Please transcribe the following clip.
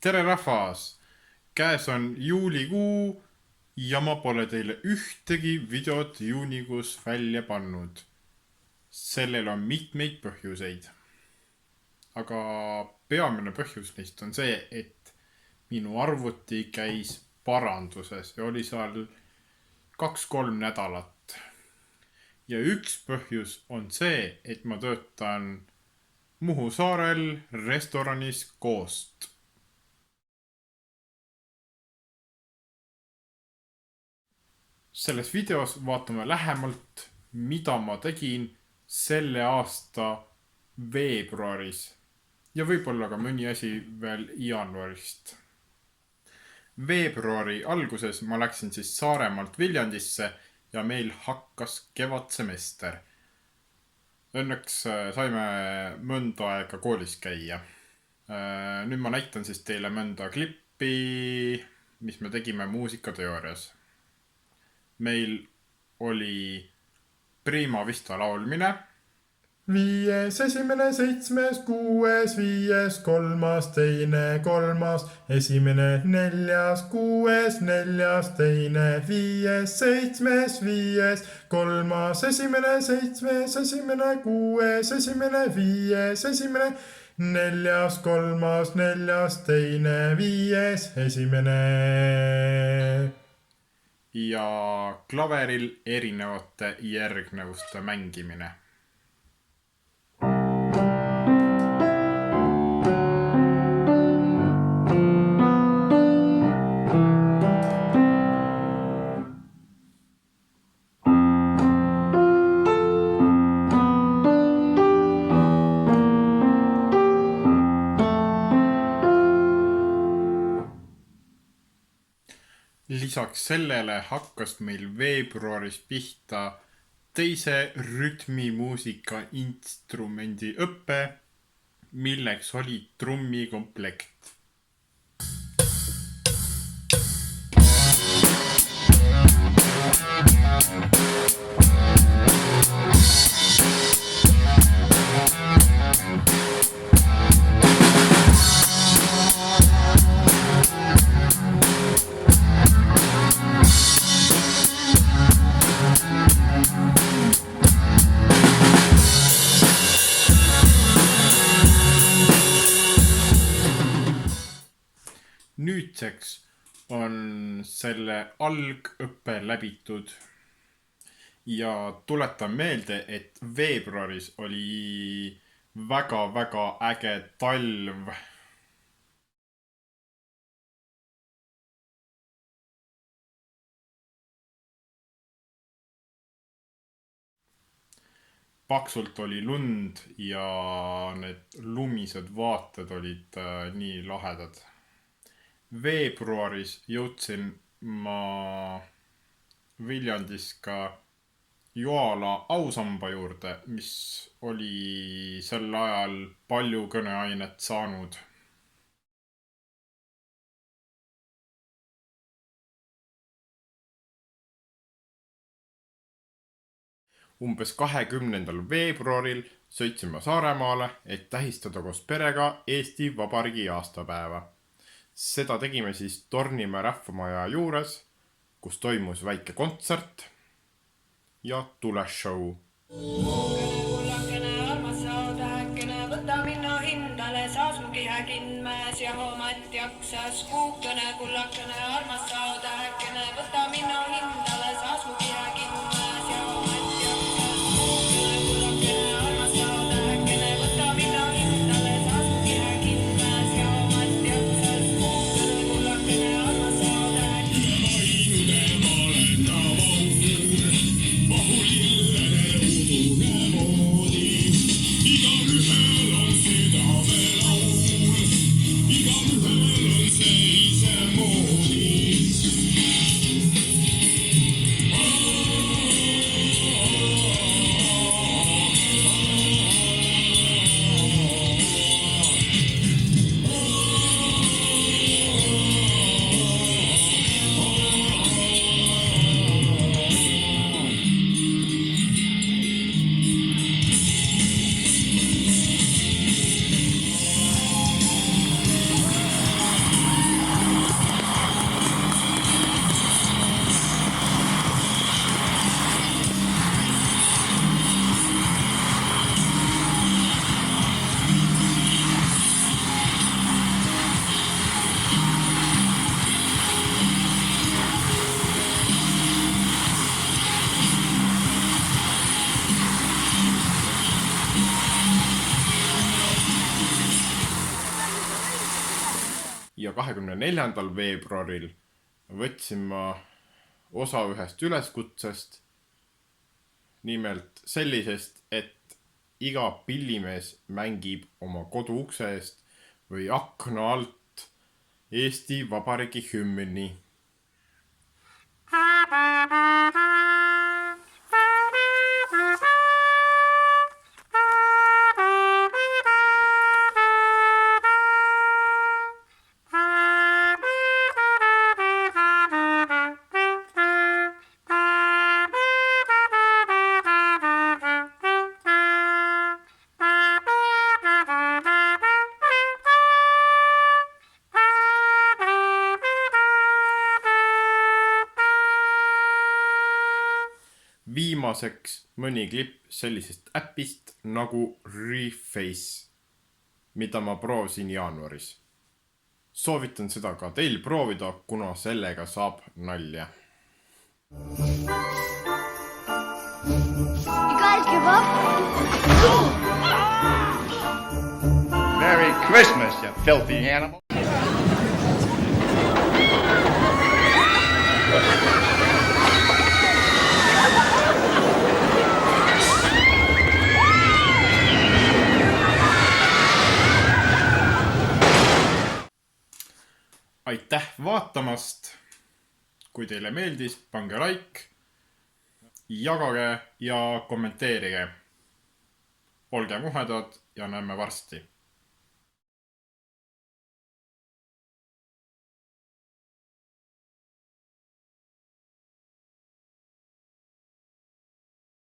Tere rahvas! Käes on juulikuu ja ma pole teile ühtegi videot juunikuus välja pannud. Sellel on mitmeid põhjuseid. Aga peamine põhjus neist on see, et minu arvuti käis paranduses ja oli seal 2-3 nädalat. Ja üks põhjus on see, et ma töötan Muhu saarel restoranis Koost. Selles videos vaatame lähemalt, mida ma tegin selle aasta veebruaris ja võib-olla ka mõni asi veel jaanuarist. Veebruari alguses ma läksin siis Saaremaalt Viljandisse ja meil hakkas kevadsemester. Õnneks saime mõnda aega koolis käia. Nüüd ma näitan siis teile mõnda klippi, mis me tegime muusikateoorias. Meil oli Prima Vista laulmine. 5, 1, 7, 6, 5, 3, 2, 3, 1, 4, 6, 4, 2, 5, 7, 5, 3, 1, 7, 1, 6, 1, 5, 1, 4, 3, 4, 2, 5, 1. Ja klaveril erinevate järgnevuste mängimine. Lisaks sellele hakkas meil veebruaris pihta teise rütmimuusika instrumendi õppe, milleks oli trummikomplekt. Nüüdseks on selle algõppe läbitud ja tuletan meelde, et veebruaris oli väga äge talv. Paksult oli lund ja need lumised vaated olid nii lahedad. Veebruaris jõudsin ma Viljandis ka Joala ausamba juurde, mis oli sel ajal palju kõneainet saanud. Umbes 20. veebruaril sõitsin ma Saaremaale, et tähistada koos perega Eesti Vabariigi aastapäeva. Seda tegime siis Tornimäe rahvamaja juures, kus toimus väike kontsert ja tuleshow. Kullakene armas saada äkkene, võta minna hindale, saas mu kihe kinmäes ja hoomat jaksas. Kuukene, kullakene armas saada äkkene, võta minna hindale, saas mu kihe kinmäes ja hoomat jaksas. Kuukene, kullakene armas saada äkkene, võta minna hindale, saas mu kihe kinmäes ja hoomat jaksas. Kuukene, kullakene armas saada äkkene. Igaühel on seise moodi. 24. veebruaril võtsin ma osa ühest üleskutsest, nimelt sellisest, et iga pillimees mängib oma kodu ukse eest või akna alt Eesti Vabariigi hümni. Viimaseks mõni klipp sellisest äpist nagu Reface, mida ma proovisin jaanuaris. Soovitan seda ka teil proovida, kuna sellega saab nalja. You guys give up? Merry Christmas, you filthy animal. Aitäh vaatamast! Kui teile meeldis, pange like, jagage ja kommenteerige. Olge muhedad ja näeme varsti!